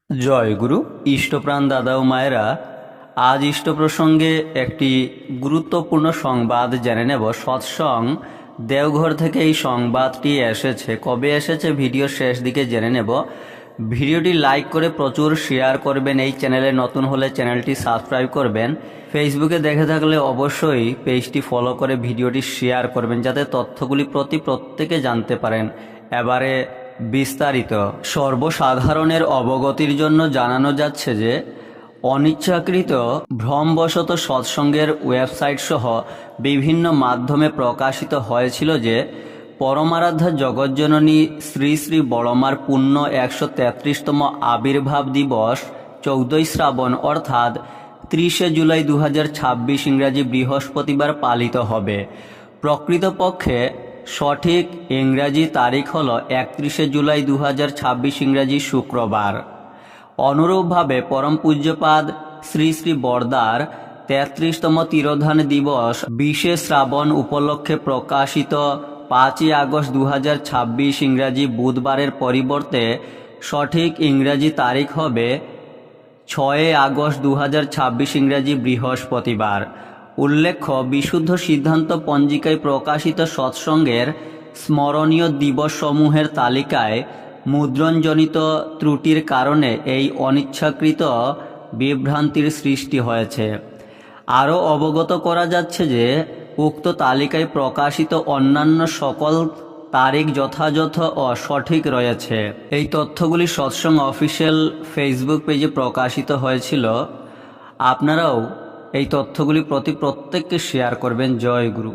জয় গুরু। ইষ্টপ্রাণ দাদা ও মায়েরা, আজ ইষ্ট প্রসঙ্গে একটি গুরুত্বপূর্ণ সংবাদ জেনে নেব। সৎসঙ্গ দেওঘর থেকে এই সংবাদটি এসেছে। কবে এসেছে ভিডিওর শেষ দিকে জেনে নেব। ভিডিওটি লাইক করে প্রচুর শেয়ার করবেন। এই চ্যানেলে নতুন হলে চ্যানেলটি সাবস্ক্রাইব করবেন। ফেসবুকে দেখে থাকলে অবশ্যই পেজটি ফলো করে ভিডিওটি শেয়ার করবেন, যাতে তথ্যগুলি প্রত্যেকে জানতে পারেন। এবারে বিস্তারিত। সর্বসাধারণের অবগতির জন্য জানানো যাচ্ছে যে অনিচ্ছাকৃত ভ্রমবশত সৎসঙ্গের ওয়েবসাইট সহ বিভিন্ন মাধ্যমে প্রকাশিত হয়েছিল যে পরমারাধ্যা জগজ্জননী শ্রী শ্রী বড়মার পুণ্য 133তম আবির্ভাব দিবস 14ই শ্রাবণ অর্থাৎ 30শে জুলাই 2026 ইংরাজি বৃহস্পতিবার পালিত হবে। প্রকৃতপক্ষে সঠিক ইংরাজি তারিখ হল 31শে জুলাই 2026 ইংরাজি শুক্রবার। অনুরূপভাবে পরম পূজ্যপাদ শ্রী শ্রী বরদার 33তম তিরোধান দিবস 20শে শ্রাবণ উপলক্ষে প্রকাশিত 5ই আগস্ট 2026 ইংরাজি বুধবারের পরিবর্তে সঠিক ইংরাজি তারিখ হবে 6 আগস্ট 2026 ইংরাজি বৃহস্পতিবার। উল্লেখ্য, বিশুদ্ধ সিদ্ধান্ত পঞ্জিকায় প্রকাশিত সৎসঙ্গের স্মরণীয় দিবসসমূহের তালিকায় মুদ্রণজনিত ত্রুটির কারণে এই অনিচ্ছাকৃত বিভ্রান্তির সৃষ্টি হয়েছে। আরও অবগত করা যাচ্ছে যে উক্ত তালিকায় প্রকাশিত অন্যান্য সকল তারিখ যথাযথ ও সঠিক রয়েছে। এই তথ্যগুলি সৎসঙ্গ অফিসিয়াল ফেসবুক পেজে প্রকাশিত হয়েছিল। আপনারাও এই তথ্যগুলি প্রত্যেককে শেয়ার করবেন। জয় গুরু।